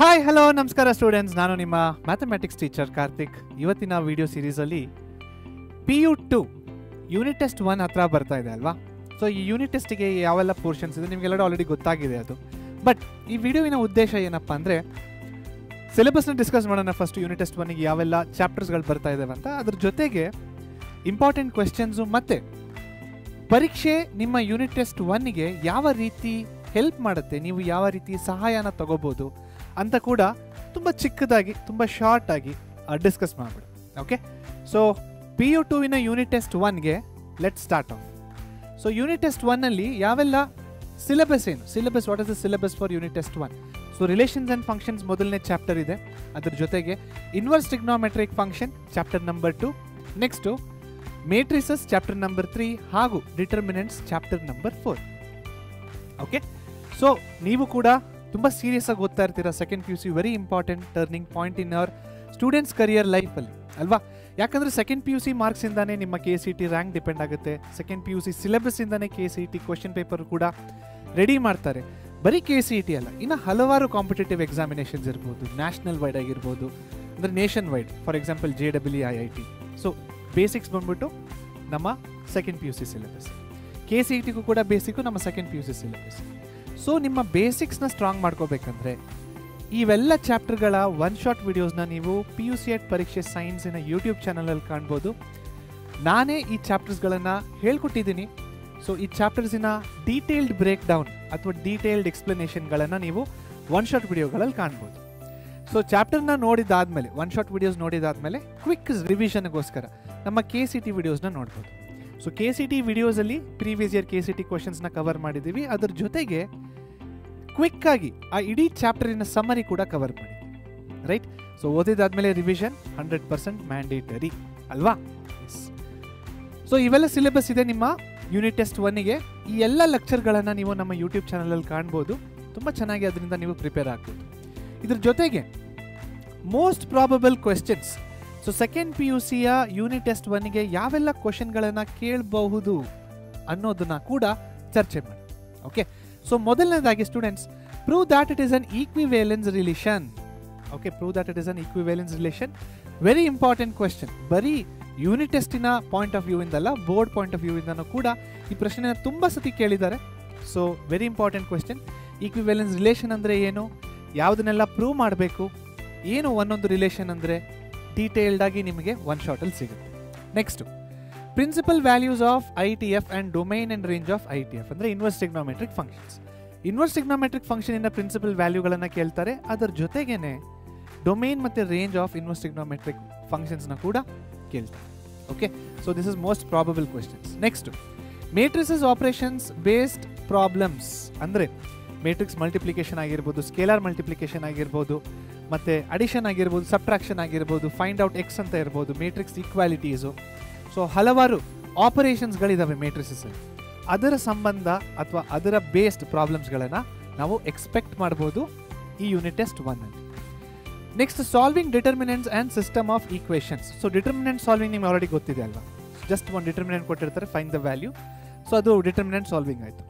Hi hello ನಮಸ್ಕಾರ students, ನಾನು ನಿಮ್ಮ ಮ್ಯಾಥಮೆಟಿಕ್ಸ್ ಟೀಚರ್ ಕಾರ್ತಿಕ್. ಇವತ್ತಿನ ವಿಡಿಯೋ ಸೀರೀಸಲ್ಲಿ PU2 ಯೂನಿಟ್ ಟೆಸ್ಟ್ 1 ಹತ್ರ ಬರ್ತಾ ಇದೆ ಅಲ್ವಾ. ಸೊ ಈ ಯೂನಿಟ್ ಟೆಸ್ಟಿಗೆ ಯಾವೆಲ್ಲ ಪೋರ್ಷನ್ಸ್ ಇದೆ ನಿಮಗೆಲ್ಲರೂ ಆಲ್ರೆಡಿ ಗೊತ್ತಾಗಿದೆ ಅದು. ಬಟ್ ಈ ವಿಡಿಯೋವಿನ ಉದ್ದೇಶ ಏನಪ್ಪ ಅಂದರೆ ಸಿಲೆಬಸ್ನ ಡಿಸ್ಕಸ್ ಮಾಡೋಣ. ಫಸ್ಟ್ ಯೂನಿಟ್ ಟೆಸ್ಟ್ 1ಗೆ ಯಾವೆಲ್ಲ ಚಾಪ್ಟರ್ಸ್ಗಳು ಬರ್ತಾ ಇದ್ದಾವೆ ಅಂತ, ಅದ್ರ ಜೊತೆಗೆ ಇಂಪಾರ್ಟೆಂಟ್ ಕ್ವೆಶ್ಚನ್ಸು ಮತ್ತು ಪರೀಕ್ಷೆ ನಿಮ್ಮ ಯೂನಿಟ್ ಟೆಸ್ಟ್ 1ಗೆ ಯಾವ ರೀತಿ ಹೆಲ್ಪ್ ಮಾಡುತ್ತೆ, ನೀವು ಯಾವ ರೀತಿ ಸಹಾಯನ ತಗೋಬೋದು ಅಂತ ಕೂಡ ತುಂಬ ಚಿಕ್ಕದಾಗಿ ತುಂಬ ಶಾರ್ಟಾಗಿ ಡಿಸ್ಕಸ್ ಮಾಡಿಬಿಡು. ಓಕೆ, ಸೊ PU2ವಿನ ಯೂನಿಟ್ ಟೆಸ್ಟ್ 1ಗೆ let start off. So unit test 1ನಲ್ಲಿ ಯಾವೆಲ್ಲ ಸಿಲೆಬಸ್ ಏನು, syllabus what is the syllabus for unit test 1? So relations and functions ಮೊದಲನೇ ಚಾಪ್ಟರ್ ಇದೆ, ಅದ್ರ ಜೊತೆಗೆ inverse trigonometric function chapter number 2, next matrices chapter number 3 ಹಾಗೂ determinants chapter number 4. Okay, so ನೀವು ಕೂಡ ತುಂಬ ಸೀರಿಯಸ್ ಆಗಿ ಓದ್ತಾ ಇರ್ತೀರಾ. Second PUC very important turning point in our students career ಲೈಫಲ್ಲಿ ಅಲ್ವಾ. ಯಾಕಂದರೆ ಸೆಕೆಂಡ್ PUC ಮಾರ್ಕ್ಸಿಂದಾನೇ ನಿಮ್ಮ KCET ರ್ಯಾಂಕ್ ಡಿಪೆಂಡ್ ಆಗುತ್ತೆ. Second PUC ಸಿಲೆಬಸ್ಸಿಂದಾನೇ KCET question paper ಕೂಡ ರೆಡಿ ಮಾಡ್ತಾರೆ. ಬರೀ KCET ಅಲ್ಲ, ಇನ್ನು ಹಲವಾರು ಕಾಂಪಿಟೇಟಿವ್ ಎಕ್ಸಾಮಿನೇಷನ್ಸ್ ಇರ್ಬೋದು, ನ್ಯಾಷನಲ್ ವೈಡ್ ಆಗಿರ್ಬೋದು, ಅಂದರೆ nation wide. For example JEE IIT. So basics ಬಂದ್ಬಿಟ್ಟು ನಮ್ಮ ಸೆಕೆಂಡ್ PUC ಸಿಲೆಬಸ್, KCETಗೂ ಕೂಡ ಬೇಸಿಕ್ಕು ನಮ್ಮ ಸೆಕೆಂಡ್ PUC ಸಿಲೆಬಸ್. ಸೊ ನಿಮ್ಮ ಬೇಸಿಕ್ಸ್ನ ಸ್ಟ್ರಾಂಗ್ ಮಾಡ್ಕೋಬೇಕಂದ್ರೆ ಇವೆಲ್ಲ ಚಾಪ್ಟರ್ಗಳ ಒನ್ ಶಾಟ್ ವಿಡಿಯೋಸ್ನ ನೀವು PUCET ಪರೀಕ್ಷೆ ಸೈನ್ಸಿನ ಯೂಟ್ಯೂಬ್ ಚಾನಲಲ್ಲಿ ಕಾಣ್ಬೋದು. ನಾನೇ ಈ ಚಾಪ್ಟರ್ಸ್ಗಳನ್ನು ಹೇಳ್ಕೊಟ್ಟಿದ್ದೀನಿ. ಸೊ ಈ ಚಾಪ್ಟರ್ಸಿನ ಡೀಟೇಲ್ಡ್ ಬ್ರೇಕ್ ಡೌನ್ ಅಥವಾ ಡೀಟೇಲ್ಡ್ ಎಕ್ಸ್ಪ್ಲನೇಷನ್ಗಳನ್ನು ನೀವು ಒನ್ ಶಾಟ್ ವಿಡಿಯೋಗಳಲ್ಲಿ ಕಾಣ್ಬೋದು. ಸೊ ಚಾಪ್ಟರ್ನ ನೋಡಿದಾದ್ಮೇಲೆ, ಒನ್ ಶಾಟ್ ವಿಡಿಯೋಸ್ ನೋಡಿದಾದ್ಮೇಲೆ ಕ್ವಿಕ್ ರಿವಿಷನ್ಗೋಸ್ಕರ ನಮ್ಮ KCET ವಿಡಿಯೋಸ್ನ ನೋಡ್ಬೋದು. ಸೊ KCET ವಿಡಿಯೋಸಲ್ಲಿ ಪ್ರೀವಿಯಸ್ ಇಯರ್ KCET ಕ್ವಶನ್ಸ್ನ ಕವರ್ ಮಾಡಿದ್ದೀವಿ. ಅದರ ಜೊತೆಗೆ ಕ್ವಿಕ್ಕಾಗಿ ಆ ಇಡೀ ಚಾಪ್ಟರಿನ ಸಮ್ಮರಿ ಕೂಡ ಕವರ್ ಮಾಡಿ, ರೈಟ್. ಸೊ ಓದಿದಾದ್ಮೇಲೆ ರಿವಿಷನ್ 100% ಮ್ಯಾಂಡೇಟರಿ ಅಲ್ವಾ. ಸೊ ಇವೆಲ್ಲ ಸಿಲೆಬಸ್ ಇದೆ ನಿಮ್ಮ ಯೂನಿಟ್ ಟೆಸ್ಟ್ 1ಗೆ. ಈ ಎಲ್ಲ ಲೆಕ್ಚರ್ಗಳನ್ನು ನೀವು ನಮ್ಮ ಯೂಟ್ಯೂಬ್ ಚಾನಲಲ್ಲಿ ಕಾಣ್ಬೋದು. ತುಂಬ ಚೆನ್ನಾಗಿ ಅದರಿಂದ ನೀವು ಪ್ರಿಪೇರ್ ಆಗ್ಬೋದು. ಇದ್ರ ಜೊತೆಗೆ most probable questions, so second PUCಯ ಯೂನಿಟ್ ಟೆಸ್ಟ್ 1ಗೆ ಯಾವೆಲ್ಲ ಕ್ವಶನ್ಗಳನ್ನು ಕೇಳಬಹುದು ಅನ್ನೋದನ್ನ ಕೂಡ ಚರ್ಚೆ ಮಾಡಿ. ಓಕೆ, ಸೊ ಮೊದಲನೇದಾಗಿ students, prove that it is an equivalence relation. Okay, prove that it is an equivalence relation, very important question. ಬರೀ ಯೂನಿಟ್ ಟೆಸ್ಟಿನ ಪಾಯಿಂಟ್ ಆಫ್ ವ್ಯೂ ಇಂದಲ್ಲ, ಬೋರ್ಡ್ ಪಾಯಿಂಟ್ ಆಫ್ ವ್ಯೂ ಇಂದನೂ ಕೂಡ ಈ ಪ್ರಶ್ನೆನ ತುಂಬ ಸತಿ ಕೇಳಿದ್ದಾರೆ. So very important question. Equivalence relation ಅಂದರೆ ಏನು, ಯಾವುದನ್ನೆಲ್ಲ ಪ್ರೂವ್ ಮಾಡಬೇಕು, ಏನು ಒಂದೊಂದು ರಿಲೇಷನ್ ಅಂದರೆ ಡೀಟೇಲ್ಡ್ ಆಗಿ ನಿಮಗೆ ಒನ್ ಶಾರ್ಟಲ್ಲಿ ಸಿಗುತ್ತೆ. Next principal values of ITF and domain and range of ITF ಅಂದರೆ inverse trigonometric functions. Inverse trigonometric ಫಂಕ್ಷನಿಂದ ಪ್ರಿನ್ಸಿಪಲ್ ವ್ಯಾಲ್ಯೂಗಳನ್ನು ಕೇಳ್ತಾರೆ. ಅದರ ಜೊತೆಗೇನೆ ಡೊಮೈನ್ ಮತ್ತು ರೇಂಜ್ ಆಫ್ ಇನ್ವರ್ಸ್ ಟ್ರಿಗ್ನೋಮೆಟ್ರಿಕ್ ಫಂಕ್ಷನ್ಸ್ನ ಕೂಡ ಕೇಳ್ತಾರೆ. Okay, so this is most probable questions. Next matrices operations based problems ಅಂದರೆ ಮೇಟ್ರಿಕ್ಸ್ ಮಲ್ಟಿಪ್ಲಿಕೇಶನ್ ಆಗಿರ್ಬೋದು, ಸ್ಕೇಲಾರ್ ಮಲ್ಟಿಪ್ಲಿಕೇಶನ್ ಆಗಿರ್ಬೋದು, ಮತ್ತು ಅಡಿಷನ್ ಆಗಿರ್ಬೋದು, ಸಬ್ಟ್ರಾಕ್ಷನ್ ಆಗಿರ್ಬೋದು, ಫೈಂಡ್ ಔಟ್ X ಅಂತ ಇರ್ಬೋದು, ಮೇಟ್ರಿಕ್ಸ್ ಈಕ್ವಾಲಿಟೀಸು. ಸೊ ಹಲವಾರು ಆಪರೇಷನ್ಸ್ಗಳಿದ್ದಾವೆ ಮೇಟ್ರಿಸಸ್ಸಲ್ಲಿ. ಅದರ ಸಂಬಂಧ ಅಥವಾ ಅದರ ಬೇಸ್ಡ್ ಪ್ರಾಬ್ಲಮ್ಸ್ಗಳನ್ನು ನಾವು ಎಕ್ಸ್ಪೆಕ್ಟ್ ಮಾಡ್ಬೋದು ಈ ಯೂನಿಟ್ ಟೆಸ್ಟ್ 1ನಲ್ಲಿ. Next solving determinants and system of equations. So determinant solving ನಿಮ್ಗೆ ಆಲ್ರೆಡಿ ಗೊತ್ತಿದೆ ಅಲ್ವಾ. ಜಸ್ಟ್ ಒಂದು ಡಿಟರ್ಮಿನೆಂಟ್ ಕೊಟ್ಟಿರ್ತಾರೆ, ಫೈಂಡ್ ದ ವ್ಯಾಲ್ಯೂ. ಸೊ ಅದು ಡಿಟರ್ಮಿನೆಂಟ್ ಸಾಲ್ವಿಂಗ್ ಆಯಿತು.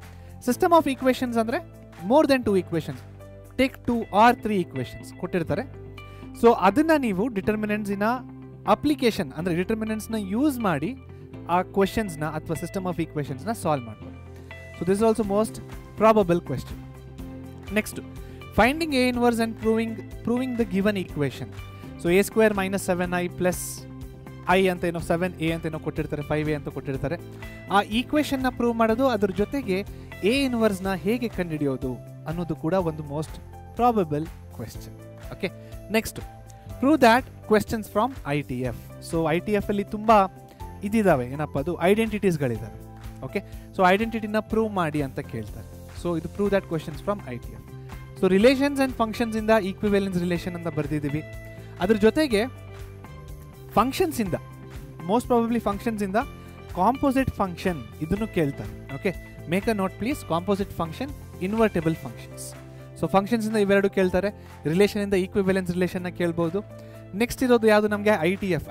ಸಿಸ್ಟಮ್ ಆಫ್ ಈಕ್ವೇಷನ್ಸ್ ಅಂದರೆ ಮೋರ್ ದೆನ್ 2 ಈಕ್ವೇಷನ್ಸ್, ಟೇಕ್ 2 or 3 ಈಕ್ವೇಷನ್ಸ್ ಕೊಟ್ಟಿರ್ತಾರೆ. ಸೊ ಅದನ್ನು ನೀವು ಡಿಟರ್ಮಿನೆಂಟ್ಸಿನ ಅಪ್ಲಿಕೇಶನ್ ಅಂದರೆ ಡಿಟರ್ಮಿನೆಂಟ್ಸ್ನ ಯೂಸ್ ಮಾಡಿ ಆ ಕ್ವೆಶನ್ಸ್ನ ಅಥವಾ ಸಿಸ್ಟಮ್ ಆಫ್ ಈಕ್ವೇಷನ್ಸ್ನ ಸಾಲ್ವ್ ಮಾಡ್ಬೋದು. So this is also most probable question. Next finding A inverse and proving the given equation. So A² - 7i plus I ಅಂತ ಏನೋ 7a ಅಂತ ಏನೋ ಕೊಟ್ಟಿರ್ತಾರೆ, 5a ಅಂತ ಕೊಟ್ಟಿರ್ತಾರೆ. ಆ ಈಕ್ವೇಷನ್ನ ಪ್ರೂವ್ ಮಾಡೋದು, ಅದ್ರ ಜೊತೆಗೆ A ಇನ್ವರ್ಸ್ನ ಹೇಗೆ ಕಂಡುಹಿಡಿಯೋದು ಅನ್ನೋದು ಕೂಡ ಒಂದು most probable question. Okay, next prove that questions from ITF. So ITF ಅಲ್ಲಿ ತುಂಬ ಇದಿದ್ದಾವೆ, ಏನಪ್ಪ ಅದು ಐಡೆಂಟಿಟೀಸ್ಗಳಿದ್ದಾವೆ. ಓಕೆ, ಸೊ ಐಡೆಂಟಿಟಿನ ಪ್ರೂವ್ ಮಾಡಿ ಅಂತ ಕೇಳ್ತಾರೆ. ಸೊ ಇದು prove that questions from ITF. So relations and ಫಂಕ್ಷನ್ಸಿಂದ ಈಕ್ವಿವೇಲೆನ್ಸ್ ರಿಲೇಷನ್ ಅಂತ ಬರೆದಿದ್ದೀವಿ. ಅದ್ರ ಜೊತೆಗೆ ಫಂಕ್ಷನ್ಸಿಂದ, ಮೋಸ್ಟ್ ಪ್ರಾಬಬ್ಲಿ ಫಂಕ್ಷನ್ಸಿಂದ ಕಾಂಪೋಸಿಟ್ ಫಂಕ್ಷನ್ ಇದನ್ನು ಕೇಳ್ತಾರೆ. Okay, make a note please, composite function, invertible functions. So ಫಂಕ್ಷನ್ಸಿಂದ ಇವೆರಡು ಕೇಳ್ತಾರೆ. ರಿಲೇಷನಿಂದ ಈಕ್ವಿವೇಲೆನ್ಸ್ ರಿಲೇಷನ್ನ ಕೇಳ್ಬೋದು. ನೆಕ್ಸ್ಟ್ ಇರೋದು ಯಾವುದು ನಮಗೆ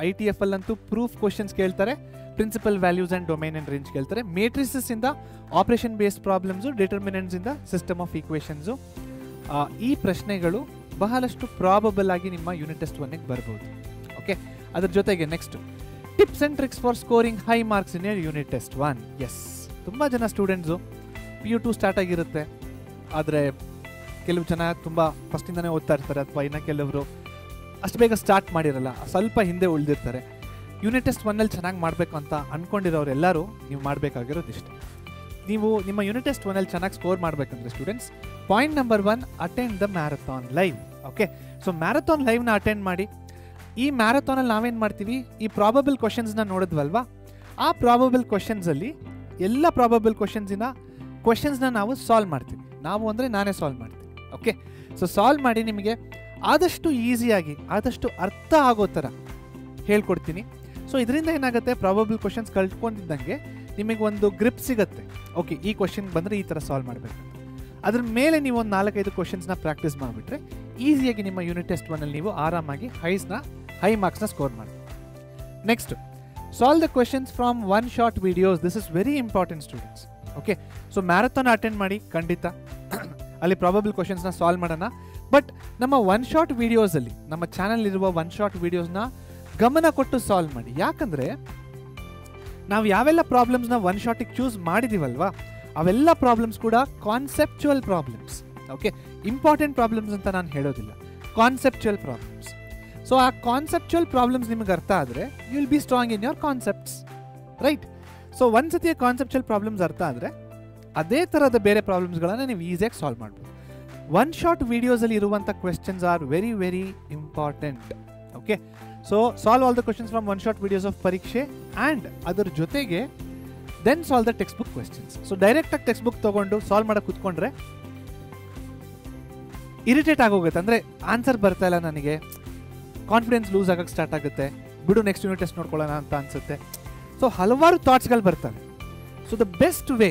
ITF ಅಲ್ಲಂತೂ ಪ್ರೂಫ್ ಕ್ವಶನ್ಸ್ ಕೇಳ್ತಾರೆ, principal values and domain and range ಕೇಳ್ತಾರೆ. ಮೇಟ್ರಿಸಸ್ಸಿಂದ ಆಪರೇಷನ್ ಬೇಸ್ಡ್ ಪ್ರಾಬ್ಲಮ್ಸು, ಡಿಟರ್ಮಿನೆಂಟ್ಸಿಂದ ಸಿಸ್ಟಮ್ ಆಫ್ ಈಕ್ವೇಷನ್ಸು. ಈ ಪ್ರಶ್ನೆಗಳು ಬಹಳಷ್ಟು ಪ್ರಾಬಬಲ್ ಆಗಿ ನಿಮ್ಮ ಯೂನಿಟ್ ಟೆಸ್ಟ್ 1ಗೆ ಬರ್ಬೋದು. ಓಕೆ, ಅದ್ರ ಜೊತೆಗೆ next tips and tricks for scoring high marks in unit test 1. Yes, ತುಂಬ ಜನ ಸ್ಟೂಡೆಂಟ್ಸು PU2 ಸ್ಟಾರ್ಟ್ ಆಗಿರುತ್ತೆ, ಆದರೆ ಕೆಲವು ಜನ ತುಂಬ ಫಸ್ಟಿಂದನೇ ಓದ್ತಾ ಇರ್ತಾರೆ, ಅಥವಾ ಇನ್ನು ಕೆಲವರು ಅಷ್ಟು ಬೇಗ ಸ್ಟಾರ್ಟ್ ಮಾಡಿರಲ್ಲ, ಸ್ವಲ್ಪ ಹಿಂದೆ ಉಳಿದಿರ್ತಾರೆ. ಯೂನಿಟ್ ಟೆಸ್ಟ್ 1ನಲ್ಲಿ ಚೆನ್ನಾಗಿ ಮಾಡಬೇಕು ಅಂತ ಅಂದ್ಕೊಂಡಿರೋರೆಲ್ಲರೂ ನೀವು ಮಾಡಬೇಕಾಗಿರೋದು ಇಷ್ಟೇ. ನೀವು ನಿಮ್ಮ ಯೂನಿಟ್ ಟೆಸ್ಟ್ 1ನಲ್ಲಿ ಚೆನ್ನಾಗಿ ಸ್ಕೋರ್ ಮಾಡಬೇಕಂದ್ರೆ students, point number 1, attend the marathon live. Okay, so marathon ಲೈವ್ನ ಅಟೆಂಡ್ ಮಾಡಿ. ಈ ಮ್ಯಾರಥಾನಲ್ಲಿ ನಾವೇನು ಮಾಡ್ತೀವಿ, ಈ ಪ್ರಾಬಬಲ್ ಕ್ವಶನ್ಸ್ನ ನೋಡಿದ್ವಲ್ವಾ, ಆ ಪ್ರಾಬಬಲ್ ಕ್ವಶನ್ಸಲ್ಲಿ ಎಲ್ಲ ಪ್ರಾಬಬಲ್ ಕ್ವಶನ್ಸ್ನ ನಾವು ಸಾಲ್ವ್ ಮಾಡ್ತೀವಿ. ನಾವು ಅಂದರೆ ನಾನೇ ಸಾಲ್ವ್ ಮಾಡ್ತೀನಿ. ಓಕೆ, ಸೊ ಸಾಲ್ವ್ ಮಾಡಿ ನಿಮಗೆ ಆದಷ್ಟು ಈಸಿಯಾಗಿ, ಆದಷ್ಟು ಅರ್ಥ ಆಗೋ ಥರ ಹೇಳ್ಕೊಡ್ತೀನಿ. ಸೊ ಇದರಿಂದ ಏನಾಗುತ್ತೆ, ಪ್ರಾಬಬಲ್ ಕ್ವಶನ್ಸ್ ಕಲ್ತ್ಕೊಂಡಿದ್ದಂಗೆ ನಿಮಗೆ ಒಂದು ಗ್ರಿಪ್ ಸಿಗುತ್ತೆ. ಓಕೆ, ಈ ಕ್ವಶನ್ ಬಂದರೆ ಈ ಥರ ಸಾಲ್ವ್ ಮಾಡಬೇಕು. ಅದ್ರ ಮೇಲೆ ನೀವು ಒಂದು 4-5 ಕ್ವಶನ್ಸ್ನ ಪ್ರಾಕ್ಟೀಸ್ ಮಾಡಿಬಿಟ್ರೆ ಈಸಿಯಾಗಿ ನಿಮ್ಮ ಯೂನಿಟ್ ಟೆಸ್ಟ್ 1ನಲ್ಲಿ ನೀವು ಆರಾಮಾಗಿ ಹೈ ಮಾರ್ಕ್ಸ್ನ ಸ್ಕೋರ್ ಮಾಡಿ. Next, solve the questions from one short videos. This is very important students. Okay, so marathon attend ಮಾಡಿ, ಖಂಡಿತ ಅಲ್ಲಿ ಪ್ರಾಬಬಲ್ ಕ್ವಶನ್ಸ್ನ ಸಾಲ್ವ್ ಮಾಡೋಣ. ಬಟ್ ನಮ್ಮ ಒನ್ ಶಾರ್ಟ್ ವಿಡಿಯೋಸಲ್ಲಿ, ನಮ್ಮ ಚಾನಲ್ ಇರುವ ಒನ್ ಶಾರ್ಟ್ ವಿಡಿಯೋಸ್ನ ಗಮನ ಕೊಟ್ಟು ಸಾಲ್ವ್ ಮಾಡಿ. ಯಾಕಂದರೆ ನಾವು ಯಾವೆಲ್ಲ ಪ್ರಾಬ್ಲಮ್ಸ್ನ ಒನ್ ಶಾರ್ಟಿಗೆ ಚೂಸ್ ಮಾಡಿದ್ದೀವಲ್ವಾ, ಅವೆಲ್ಲ ಪ್ರಾಬ್ಲಮ್ಸ್ ಕೂಡ conceptual problems. Okay, important problems ಅಂತ ನಾನು ಹೇಳೋದಿಲ್ಲ, ಕಾನ್ಸೆಪ್ಚುವಲ್ ಪ್ರಾಬ್ಲಮ್ಸ್. ಸೊ ಆ ಕಾನ್ಸೆಪ್ಚುವಲ್ ಪ್ರಾಬ್ಲಮ್ಸ್ ನಿಮಗೆ ಅರ್ಥ ಆದರೆ you will be strong in your concepts, right? So ಒಂದ್ಸತಿ ಕಾನ್ಸೆಪ್ಚುವಲ್ ಪ್ರಾಬ್ಲಮ್ಸ್ ಅರ್ಥ ಆದರೆ ಅದೇ ಥರದ ಬೇರೆ ಪ್ರಾಬ್ಲಮ್ಸ್ಗಳನ್ನು ನೀವು ಈಸಿಯಾಗಿ ಸಾಲ್ವ್ ಮಾಡ್ಬೋದು. ಒನ್ ಶಾರ್ಟ್ ವಿಡಿಯೋಸಲ್ಲಿ ಇರುವಂಥ questions are very very important. Okay, so solve all the questions from one short videos of ಪರೀಕ್ಷೆ, ಆ್ಯಂಡ್ ಅದರ ಜೊತೆಗೆ then solve the text book questions. So ಡೈರೆಕ್ಟಾಗಿ ಟೆಕ್ಸ್ಟ್ ಬುಕ್ ತೊಗೊಂಡು ಸಾಲ್ವ್ ಮಾಡೋಕೆ ಕೂತ್ಕೊಂಡ್ರೆ ಇರಿಟೇಟ್ ಆಗೋಗುತ್ತೆ. ಅಂದರೆ ಆನ್ಸರ್ ಬರ್ತಾ ಇಲ್ಲ ನನಗೆ, ಕಾನ್ಫಿಡೆನ್ಸ್ ಲೂಸ್ ಆಗೋಕ್ಕೆ ಸ್ಟಾರ್ಟ್ ಆಗುತ್ತೆ, ಬಿಡು ನೆಕ್ಸ್ಟ್ ಯೂನಿಟ್ ಟೆಸ್ಟ್ ನೋಡ್ಕೊಳ್ಳೋಣ ಅಂತ ಅನಿಸುತ್ತೆ. ಸೊ ಹಲವಾರು ಥಾಟ್ಸ್ಗಳು ಬರ್ತವೆ. So the best way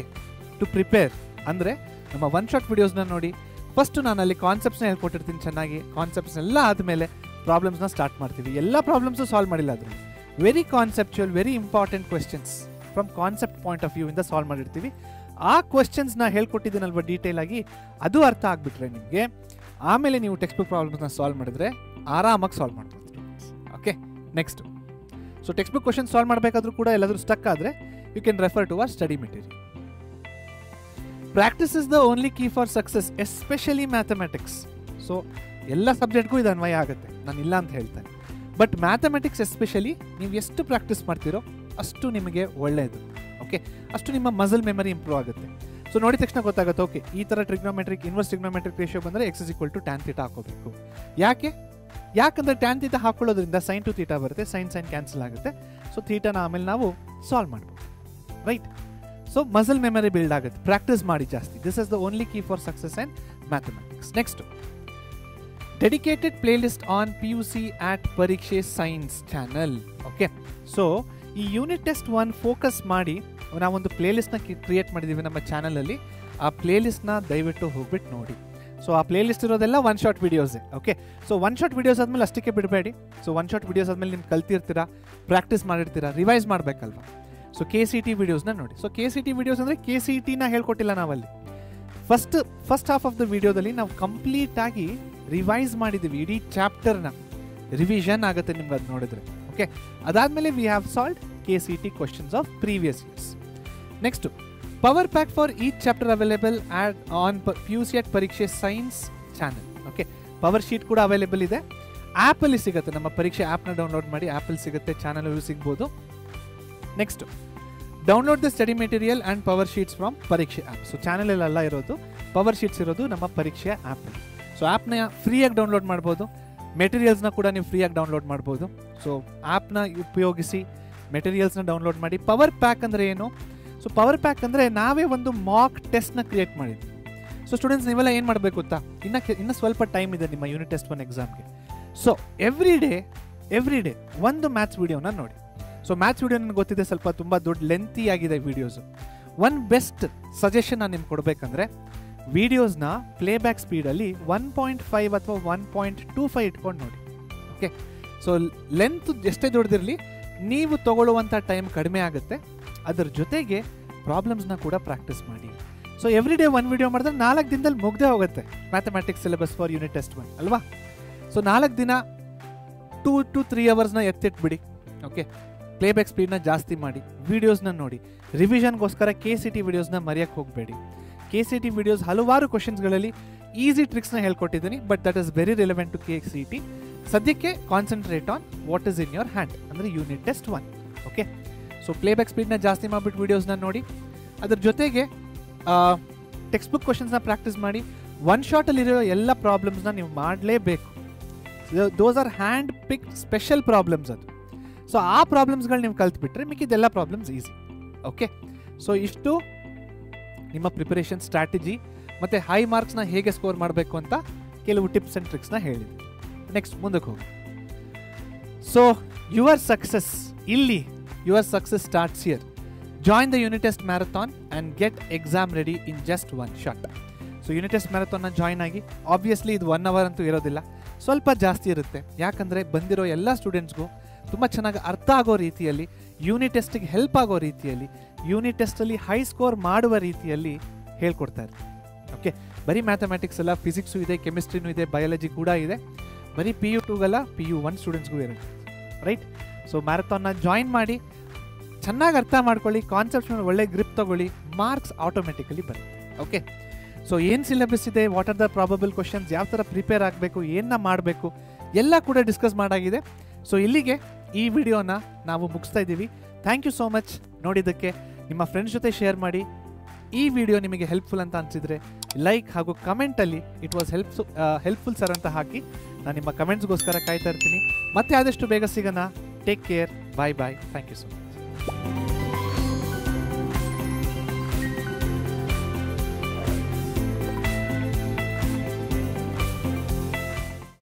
to prepare ಅಂದರೆ ನಮ್ಮ ಒನ್ ಶಾರ್ಟ್ ವಿಡಿಯೋಸ್ನ ನೋಡಿ. ಫಸ್ಟು ನಾನು ಅಲ್ಲಿ ಕಾನ್ಸೆಪ್ಟ್ಸ್ನ ಹೇಳ್ಕೊಟ್ಟಿರ್ತೀನಿ ಚೆನ್ನಾಗಿ. ಕಾನ್ಸೆಪ್ಟ್ಸ್ನೆಲ್ಲ ಆದಮೇಲೆ ಪ್ರಾಬ್ಲಮ್ಸ್ನ ಸ್ಟಾರ್ಟ್ ಮಾಡ್ತೀವಿ. ಎಲ್ಲ ಪ್ರಾಬ್ಲಮ್ಸು ಸಾಲ್ವ್ ಮಾಡಿಲ್ಲ, ಆದರೂ very conceptual, very important questions from concept point of view ಇಂದ ಸಾಲ್ವ್ ಮಾಡಿರ್ತೀವಿ. ಆ ಕ್ವೆಶ್ಚನ್ಸ್ನ ಹೇಳ್ಕೊಟ್ಟಿದ್ದೀನಲ್ವ ಡೀಟೇಲ್ ಆಗಿ, ಅದು ಅರ್ಥ ಆಗಿಬಿಟ್ರೆ ನಿಮಗೆ, ಆಮೇಲೆ ನೀವು ಟೆಕ್ಸ್ಟ್ ಬುಕ್ ಪ್ರಾಬ್ಲಮ್ಸ್ನ ಸಾಲ್ವ್ ಮಾಡಿದ್ರೆ ಆರಾಮಾಗಿ ಸಾಲ್ವ್ ಮಾಡ್ಬೋದು. Okay, next, so text book question solve ಮಾಡಬೇಕಾದ್ರೂ ಕೂಡ ಎಲ್ಲಾದರೂ ಸ್ಟಕ್ ಆದರೆ you can refer to our study material. Practice is the only key for success, especially mathematics. So ಎಲ್ಲ ಸಬ್ಜೆಕ್ಟ್ಗೂ ಇದು ಅನ್ವಯ ಆಗುತ್ತೆ, ನಾನು ಇಲ್ಲ ಅಂತ ಹೇಳ್ತೇನೆ. ಬಟ್ ಮ್ಯಾಥಮೆಟಿಕ್ಸ್ ಎಸ್ಪೆಷಲಿ ನೀವು ಎಷ್ಟು ಪ್ರಾಕ್ಟೀಸ್ ಮಾಡ್ತೀರೋ ಅಷ್ಟು ನಿಮಗೆ ಒಳ್ಳೆಯದು. ಓಕೆ, ಅಷ್ಟು ನಿಮ್ಮ ಮಸಲ್ ಮೆಮರಿ ಇಂಪ್ರೂವ್ ಆಗುತ್ತೆ. ಸೊ ನೋಡಿದ ತಕ್ಷಣ ಗೊತ್ತಾಗುತ್ತೆ, ಓಕೆ ಈ ಥರ ಟ್ರಿಗ್ನೋಮೆಟ್ರಿಕ್, ಇನ್ವರ್ಸ್ ಟ್ರಿಗ್ನೋಮೆಟ್ರಿಕ್ ರೇಷಿಯೋ ಬಂದರೆ x = tan θ ಹಾಕೋಬೇಕು. ಯಾಕಂದರೆ tan θ ಹಾಕೊಳ್ಳೋದ್ರಿಂದ sin to θ ಬರುತ್ತೆ, sin ಕ್ಯಾನ್ಸಲ್ ಆಗುತ್ತೆ. ಸೊ ಥೀಟಾನ ಆಮೇಲೆ ನಾವು ಸಾಲ್ವ್ ಮಾಡ್ಬೋದು, right? So muscle memory build ಆಗುತ್ತೆ, ಪ್ರಾಕ್ಟೀಸ್ ಮಾಡಿ ಜಾಸ್ತಿ. This is the only key for success and mathematics. Next, dedicated playlist on PUC at ಪರೀಕ್ಷೆ ಸೈನ್ಸ್ ಚಾನಲ್. ಓಕೆ, ಸೊ ಈ ಯೂನಿಟ್ ಟೆಸ್ಟ್ 1 ಫೋಕಸ್ ಮಾಡಿ ನಾವೊಂದು ಪ್ಲೇಲಿಸ್ಟ್ನ ಕ್ರಿಯೇಟ್ ಮಾಡಿದ್ದೀವಿ ನಮ್ಮ ಚಾನಲಲ್ಲಿ. ಆ ಪ್ಲೇಲಿಸ್ಟ್ನ ದಯವಿಟ್ಟು ಹೋಗ್ಬಿಟ್ಟು ನೋಡಿ. ಸೊ ಆ ಪ್ಲೇಲಿಸ್ಟ್ ಇರೋದೆಲ್ಲ ಒನ್ ಶಾರ್ಟ್ ವಿಡಿಯೋಸೇ. Okay, so one short videos ಆದಮೇಲೆ ಅಷ್ಟಕ್ಕೆ ಬಿಡಬೇಡಿ. ಸೊ ಒನ್ ಶಾರ್ಟ್ ವಿಡಿಯೋಸ್ ಆದಮೇಲೆ ನೀವು ಕಲ್ತಿರ್ತೀರಾ, ಪ್ರಾಕ್ಟೀಸ್ ಮಾಡಿರ್ತೀರಾ, ರಿವೈಸ್ ಮಾಡಬೇಕಲ್ವ. ಸೊ KCT ವಿಡಿಯೋಸ್ನ ನೋಡಿ. ಸೊ KCT ವಿಡಿಯೋಸ್ ಅಂದರೆ KCTನ ಹೇಳ್ಕೊಟ್ಟಿಲ್ಲ ನಾವಲ್ಲಿ. ಫಸ್ಟ್ ಹಾಫ್ ಆಫ್ ದ ವಿಡಿಯೋದಲ್ಲಿ ನಾವು ಕಂಪ್ಲೀಟಾಗಿ ರಿವೈಸ್ ಮಾಡಿದ್ದೀವಿ, ಇಡೀ ಚಾಪ್ಟರ್ನ ರಿವಿಷನ್ ಆಗುತ್ತೆ ನಿಮ್ಗೆ ಅದು ನೋಡಿದ್ರೆ. ಓಕೆ, ಅದಾದಮೇಲೆ we have solved KCT questions of previous years. Next, power pack for each chapter available on PUC at ಪರೀಕ್ಷೆ science channel. Okay, power sheet ಕೂಡ ಅವೈಲೇಬಲ್ ಇದೆ, ಆ್ಯಪಲ್ಲಿ ಸಿಗುತ್ತೆ. ನಮ್ಮ ಪರೀಕ್ಷೆ ಆ್ಯಪ್ನ ಡೌನ್ಲೋಡ್ ಮಾಡಿ, ಆ್ಯಪಲ್ಲಿ ಸಿಗುತ್ತೆ, ಚಾನಲಲ್ಲೂ ಸಿಗ್ಬೋದು. Next, download the study material and power sheets from ಪರೀಕ್ಷೆ ಆ್ಯಪ್. ಸೊ ಚಾನಲಲ್ಲೆಲ್ಲ ಇರೋದು ಪವರ್ ಶೀಟ್ಸ್ ಇರೋದು ನಮ್ಮ ಪರೀಕ್ಷೆಯ ಆ್ಯಪಲ್ಲಿ. ಸೊ ಆ್ಯಪ್ನ ಫ್ರೀಯಾಗಿ ಡೌನ್ಲೋಡ್ ಮಾಡ್ಬೋದು, ಮೆಟೀರಿಯಲ್ಸ್ನ ಕೂಡ ನೀವು ಫ್ರೀಯಾಗಿ ಡೌನ್ಲೋಡ್ ಮಾಡ್ಬೋದು. ಸೊ ಆ್ಯಪ್ನ ಉಪಯೋಗಿಸಿ ಮೆಟೀರಿಯಲ್ಸ್ನ ಡೌನ್ಲೋಡ್ ಮಾಡಿ. ಪವರ್ ಪ್ಯಾಕ್ ಅಂದರೆ ಏನು? ಸೊ ಪವರ್ ಪ್ಯಾಕ್ ಅಂದರೆ ನಾವೇ ಒಂದು ಮಾಕ್ ಟೆಸ್ಟ್ನ ಕ್ರಿಯೇಟ್ ಮಾಡಿದ್ವಿ. ಸೊ ಸ್ಟೂಡೆಂಟ್ಸ್ ನೀವೆಲ್ಲ ಏನು ಮಾಡಬೇಕು ಗೊತ್ತಾ, ಇನ್ನು ಸ್ವಲ್ಪ ಟೈಮ್ ಇದೆ ನಿಮ್ಮ ಯೂನಿಟ್ ಟೆಸ್ಟ್ 1 ಎಕ್ಸಾಮ್ಗೆ. ಸೊ ಎವ್ರಿ ಡೇ ಒಂದು ಮ್ಯಾಥ್ಸ್ ವಿಡಿಯೋನ ನೋಡಿ. ಸೊ ಮ್ಯಾಥ್ಸ್ ವಿಡಿಯೋ ನನಗೆ ಗೊತ್ತಿದೆ ಸ್ವಲ್ಪ ತುಂಬ ದೊಡ್ಡ ಲೆಂತಿ ಆಗಿದೆ ವಿಡಿಯೋಸು. ಒನ್ ಬೆಸ್ಟ್ ಸಜೆಷನ್ ನಾನು ನಿಮ್ಗೆ ಕೊಡಬೇಕಂದ್ರೆ, ವಿಡಿಯೋಸ್ನ ಪ್ಲೇಬ್ಯಾಕ್ ಸ್ಪೀಡಲ್ಲಿ 1.5 ಅಥವಾ 1.25 ಇಟ್ಕೊಂಡು ನೋಡಿ. ಓಕೆ, ಸೊ ಲೆಂತ್ ಎಷ್ಟೇ ದೊಡ್ಡದಿರಲಿ ನೀವು ತಗೊಳ್ಳುವಂಥ ಟೈಮ್ ಕಡಿಮೆ ಆಗುತ್ತೆ. ಅದರ ಜೊತೆಗೆ ಪ್ರಾಬ್ಲಮ್ಸ್ನ ಕೂಡ ಪ್ರಾಕ್ಟೀಸ್ ಮಾಡಿ. ಸೊ ಎವ್ರಿ ಡೇ 1 ವಿಡಿಯೋ ಮಾಡಿದ್ರೆ 4 ದಿನದಲ್ಲಿ ಮುಗ್ದೇ ಹೋಗುತ್ತೆ mathematics syllabus for unit test 1 ಅಲ್ವಾ. ಸೊ 4 ದಿನ 2 to 3 ಅವರ್ಸ್ನ ಎತ್ತಿಟ್ಬಿಡಿ. ಓಕೆ, ಪ್ಲೇಬ್ಯಾಕ್ ಸ್ಪೀಡ್ನ ಜಾಸ್ತಿ ಮಾಡಿ, ವೀಡಿಯೋಸ್ನ ನೋಡಿ. ರಿವಿಷನ್ಗೋಸ್ಕರ KCT ವಿಡಿಯೋಸ್ನ ಮರೆಯೋಕ್ಕೆ ಹೋಗಬೇಡಿ. KCT ವಿಡಿಯೋಸ್ ಹಲವಾರು ಕ್ವಶನ್ಸ್ಗಳಲ್ಲಿ ಈಸಿ ಟ್ರಿಕ್ಸ್ನ ಹೇಳ್ಕೊಟ್ಟಿದ್ದೀನಿ, but that is very relevant to KCT. ಸದ್ಯಕ್ಕೆ concentrate on what is in your hand, ಅಂದರೆ unit test 1. Okay, so playback ಸ್ಪೀಡ್ನ ಜಾಸ್ತಿ ಮಾಡಿಬಿಟ್ಟು ವೀಡಿಯೋಸ್ನ ನೋಡಿ. ಅದ್ರ ಜೊತೆಗೆ ಟೆಕ್ಸ್ಟ್ ಬುಕ್ ಕ್ವಶನ್ಸ್ನ ಪ್ರಾಕ್ಟೀಸ್ ಮಾಡಿ. ಒನ್ ಶಾಟಲ್ಲಿರೋ ಎಲ್ಲ ಪ್ರಾಬ್ಲಮ್ಸ್ನ ನೀವು ಮಾಡಲೇಬೇಕು. Those are hand pick special problems ಅದು. ಸೊ ಆ ಪ್ರಾಬ್ಲಮ್ಸ್ಗಳು ನೀವು ಕಲ್ತ್ಬಿಟ್ರೆ ಮಿಕ್ಕಿದೆಲ್ಲ ಪ್ರಾಬ್ಲಮ್ಸ್ ಈಸಿ. ಓಕೆ, ಸೊ ಇಷ್ಟು ನಿಮ್ಮ ಪ್ರಿಪರೇಷನ್ ಸ್ಟ್ರಾಟಜಿ ಮತ್ತು ಹೈ ಮಾರ್ಕ್ಸ್ನ ಹೇಗೆ ಸ್ಕೋರ್ ಮಾಡಬೇಕು ಅಂತ ಕೆಲವು ಟಿಪ್ಸ್ ಆ್ಯಂಡ್ ಟ್ರಿಕ್ಸ್ನ ಹೇಳಿದೆ. ನೆಕ್ಸ್ಟ್ ಮುಂದಕ್ಕೆ ಹೋಗಿ. ಸೊ ಯುವರ್ ಸಕ್ಸಸ್ ಇಲ್ಲಿ, your success starts here. Join the unit test marathon and get exam ready in just 1 shot. So unit test ಮ್ಯಾರಥಾನ್ನ ಜಾಯ್ನ್ ಆಗಿ. ಆಬ್ವಿಯಸ್ಲಿ ಇದು 1 ಅವರ್ ಅಂತೂ ಇರೋದಿಲ್ಲ, ಸ್ವಲ್ಪ ಜಾಸ್ತಿ ಇರುತ್ತೆ. ಯಾಕಂದರೆ ಬಂದಿರೋ ಎಲ್ಲ ಸ್ಟೂಡೆಂಟ್ಸ್ಗೂ ತುಂಬ ಚೆನ್ನಾಗಿ ಅರ್ಥ ಆಗೋ ರೀತಿಯಲ್ಲಿ, ಯೂನಿಟ್ ಟೆಸ್ಟಿಗೆ ಹೆಲ್ಪ್ ಆಗೋ ರೀತಿಯಲ್ಲಿ, ಯೂನಿಟ್ ಟೆಸ್ಟಲ್ಲಿ ಹೈ ಸ್ಕೋರ್ ಮಾಡುವ ರೀತಿಯಲ್ಲಿ ಹೇಳ್ಕೊಡ್ತಾರೆ. ಓಕೆ, ಬರೀ ಮ್ಯಾಥಮೆಟಿಕ್ಸ್ ಅಲ್ಲ, ಫಿಸಿಕ್ಸು ಇದೆ, ಕೆಮಿಸ್ಟ್ರಿನೂ ಇದೆ, ಬಯಾಲಜಿ ಕೂಡ ಇದೆ. ಬರೀ PU2ಗಲ್ಲ, PU1 ಸ್ಟೂಡೆಂಟ್ಸ್ಗೂ ಇರುತ್ತೆ. ರೈಟ್, ಸೊ ಮ್ಯಾರಥಾನ್ನ ಜಾಯಿನ್ ಮಾಡಿ, ಚೆನ್ನಾಗಿ ಅರ್ಥ ಮಾಡ್ಕೊಳ್ಳಿ, ಕಾನ್ಸೆಪ್ಟ್ಸ್ನ ಒಳ್ಳೆ ಗ್ರಿಪ್ ತೊಗೊಳ್ಳಿ, ಮಾರ್ಕ್ಸ್ ಆಟೋಮೆಟಿಕಲಿ ಬರುತ್ತೆ. ಓಕೆ, ಸೊ ಏನು ಸಿಲೆಬಸ್ ಇದೆ, what are the probable questions, ಯಾವ ಥರ ಪ್ರಿಪೇರ್ ಆಗಬೇಕು, ಏನನ್ನ ಮಾಡಬೇಕು, ಎಲ್ಲ ಕೂಡ ಡಿಸ್ಕಸ್ ಮಾಡಾಗಿದೆ. ಸೊ ಇಲ್ಲಿಗೆ ಈ ವಿಡಿಯೋನ ನಾವು ಮುಗಿಸ್ತಾ ಇದ್ದೀವಿ. ಥ್ಯಾಂಕ್ ಯು ಸೋ ಮಚ್ ನೋಡಿದ್ದಕ್ಕೆ. ನಿಮ್ಮ ಫ್ರೆಂಡ್ಸ್ ಜೊತೆ ಶೇರ್ ಮಾಡಿ. ಈ ವಿಡಿಯೋ ನಿಮಗೆ ಹೆಲ್ಪ್ಫುಲ್ ಅಂತ ಅನಿಸಿದರೆ ಲೈಕ್ ಹಾಗೂ ಕಮೆಂಟಲ್ಲಿ ಇಟ್ ವಾಸ್ ಹೆಲ್ಪ್ಫುಲ್ ಸರ್ ಅಂತ ಹಾಕಿ. ನಾನು ನಿಮ್ಮ ಕಮೆಂಟ್ಸ್ಗೋಸ್ಕರ ಕಾಯ್ತಾ ಇರ್ತೀನಿ. ಮತ್ತೆ ಆದಷ್ಟು ಬೇಗ ಸಿಗೋಣ. Take care, bye bye, thank you so much.